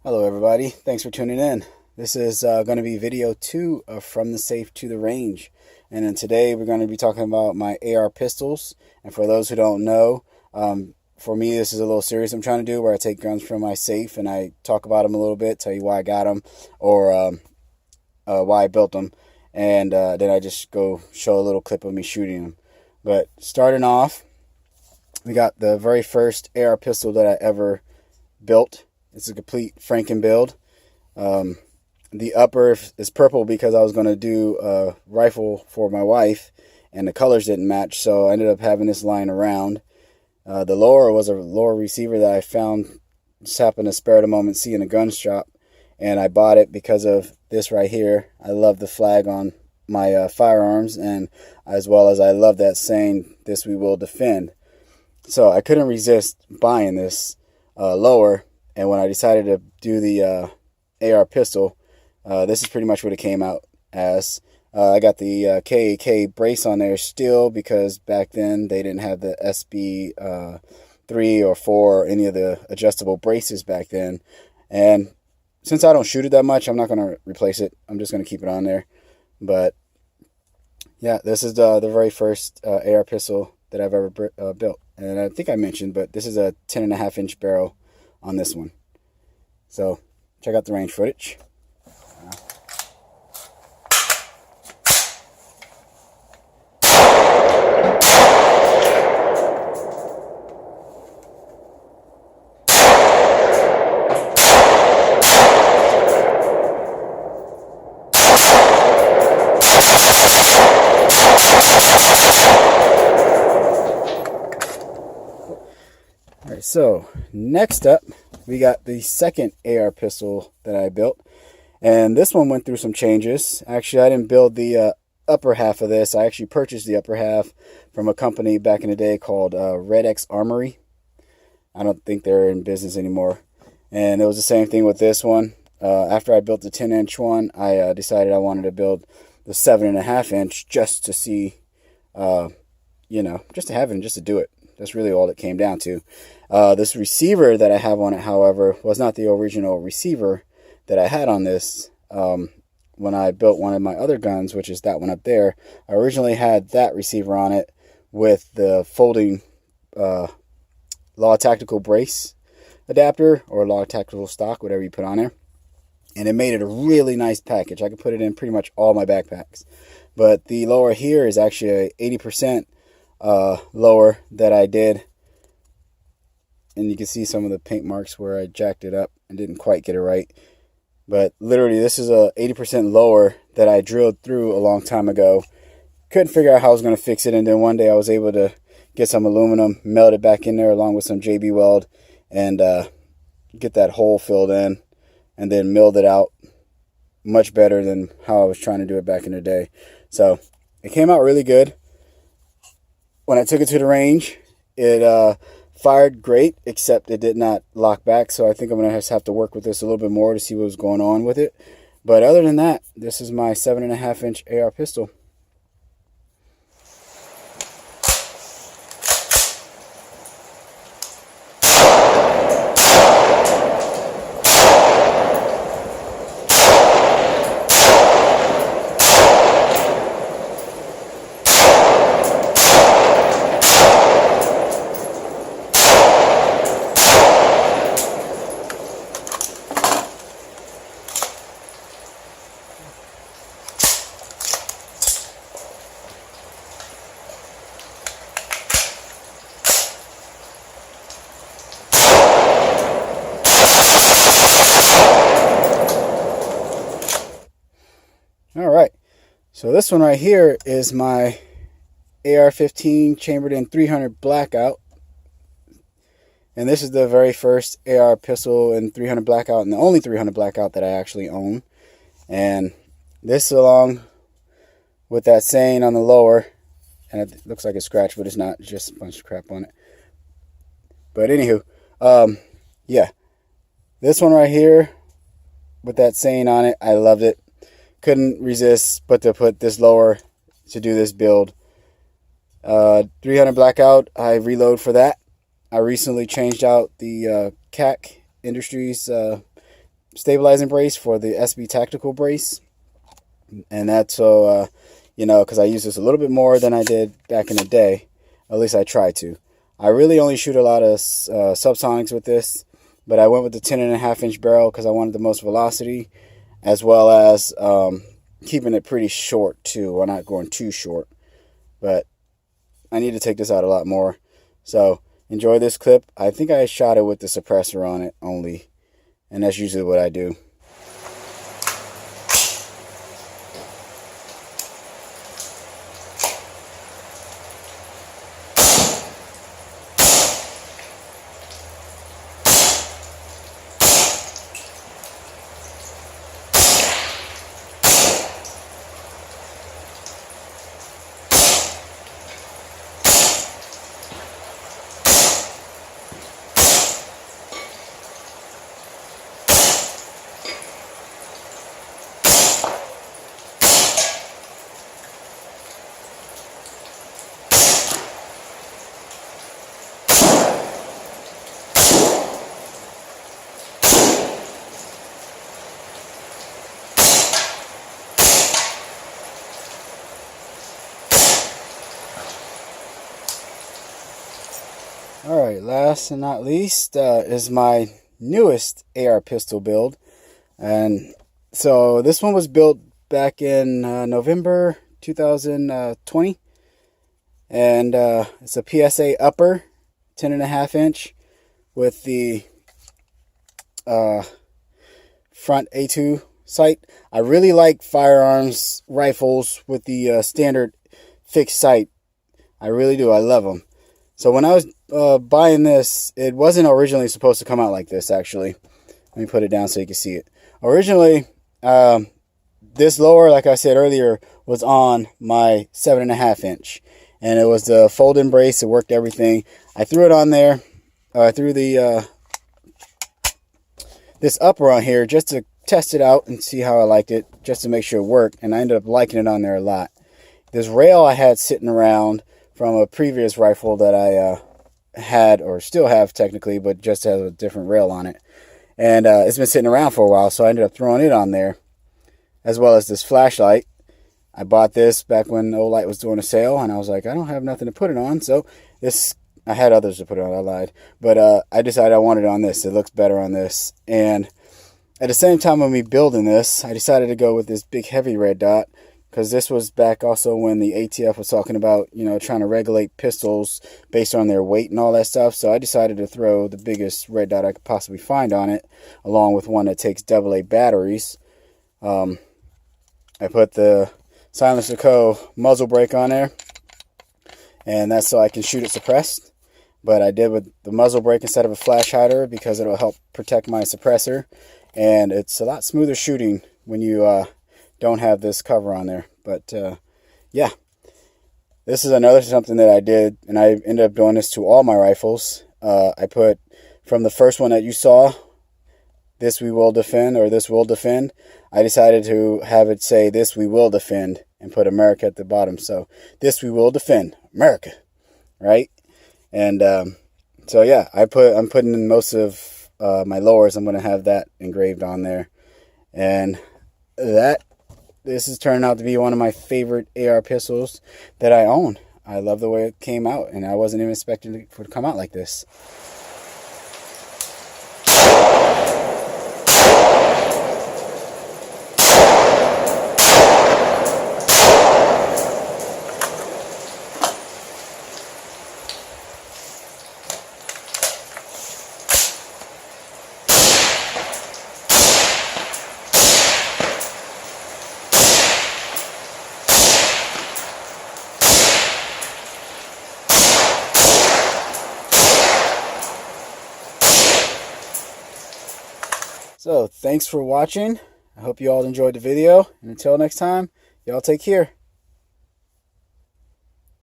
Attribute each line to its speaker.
Speaker 1: Hello everybody, thanks for tuning in. This is going to be video 2 of From the Safe to the Range. And then today we're going to be talking about my AR pistols. And for those who don't know, for me this is a little series I'm trying to do where I take guns from my safe and I talk about them a little bit, tell you why I got them or why I built them. And then I just go show a little clip of me shooting them. But starting off, we got the very first AR pistol that I ever built. It's a complete Franken build. The upper is purple because I was going to do a rifle for my wife and the colors didn't match, so I ended up having this lying around. The lower was a lower receiver that I found, just happened to spare the moment see in a gun shop, and I bought it because of this right here. I love the flag on my firearms, and as well as I love that saying, "This we will defend." So I couldn't resist buying this lower. And when I decided to do the AR pistol, this is pretty much what it came out as. I got the KAK brace on there still because back then they didn't have the SB 3 or 4 or any of the adjustable braces back then. And since I don't shoot it that much, I'm not going to replace it. I'm just going to keep it on there. But yeah, this is the very first AR pistol that I've ever built. And I think I mentioned, but this is a 10.5-inch barrel on this one. So check out the range footage. Alright, so next up we got the second AR pistol that I built, and this one went through some changes. Actually, I didn't build the upper half of this. I actually purchased the upper half from a company back in the day called Red X Armory. I don't think they're in business anymore. And it was the same thing with this one. After I built the 10-inch one, I decided I wanted to build the 7.5-inch just to see, just to have it and just to do it. That's really all it came down to. This receiver that I have on it, however, was not the original receiver that I had on this. When I built one of my other guns, which is that one up there, I originally had that receiver on it with the folding Law Tactical brace adapter or Law Tactical stock, whatever you put on there. And it made it a really nice package. I could put it in pretty much all my backpacks. But the lower here is actually a 80% lower that I did, and you can see some of the paint marks where I jacked it up and didn't quite get it right. But literally this is a 80% lower that I drilled through a long time ago. Couldn't figure out how I was going to fix it, and then one day I was able to get some aluminum, melt it back in there along with some JB weld, and get that hole filled in, and then milled it out much better than how I was trying to do it back in the day. So it came out really good. When I took it to the range, it fired great, except it did not lock back. So I think I'm going to have to work with this a little bit more to see what was going on with it. But other than that, this is my 7.5-inch AR pistol. All right, so this one right here is my AR-15 chambered in 300 Blackout, and this is the very first AR pistol in 300 Blackout, and the only 300 Blackout that I actually own. And this, along with that saying on the lower, and it looks like it's scratched, but it's not, it's just a bunch of crap on it. But anywho, yeah, this one right here with that saying on it, I loved it. Couldn't resist but to put this lower to do this build. 300 Blackout, I reload for that. I recently changed out the CAC Industries stabilizing brace for the SB tactical brace, and that's so you know, because I use this a little bit more than I did back in the day. At least I try to. I really only shoot a lot of subsonics with this, but I went with the 10.5-inch barrel because I wanted the most velocity, as well as keeping it pretty short too, or not going too short. But I need to take this out a lot more. So enjoy this clip. I think I shot it with the suppressor on it only, and that's usually what I do. Alright, last and not least is my newest AR pistol build. And so this one was built back in November 2020. And it's a PSA upper, 10.5-inch with the front A2 sight. I really like firearms rifles with the standard fixed sight. I really do. I love them. So when I was buying this, it wasn't originally supposed to come out like this, actually. Let me put it down so you can see it. Originally, this lower, like I said earlier, was on my 7.5-inch. And it was the fold-in brace. It worked everything. I threw it on there. I threw the this upper on here just to test it out and see how I liked it, just to make sure it worked. And I ended up liking it on there a lot. This rail I had sitting around from a previous rifle that I had, or still have technically, but just has a different rail on it. And it's been sitting around for a while, so I ended up throwing it on there, as well as this flashlight. I bought this back when Olight was doing a sale, and I was like, I don't have nothing to put it on, so this, I had others to put it on, I lied. But I decided I wanted it on this. It looks better on this. And at the same time of me building this, I decided to go with this big heavy red dot, because this was back also when the ATF was talking about, you know, trying to regulate pistols based on their weight and all that stuff. So I decided to throw the biggest red dot I could possibly find on it, along with one that takes AA batteries. I put the Silencer Co. muzzle brake on there, and that's so I can shoot it suppressed. But I did with the muzzle brake instead of a flash hider because it'll help protect my suppressor. And it's a lot smoother shooting when you don't have this cover on there. But yeah, this is another something that I did, and I ended up doing this to all my rifles. I put, from the first one that you saw, "This we will defend," or "This will defend," I decided to have it say "This we will defend" and put America at the bottom. So "This we will defend, America," right? And so yeah, I'm putting in most of my lowers. I'm going to have that engraved on there. And this is turning out to be one of my favorite AR pistols that I own. I love the way it came out, and I wasn't even expecting it to come out like this. So, thanks for watching. I hope you all enjoyed the video. And until next time, y'all take care.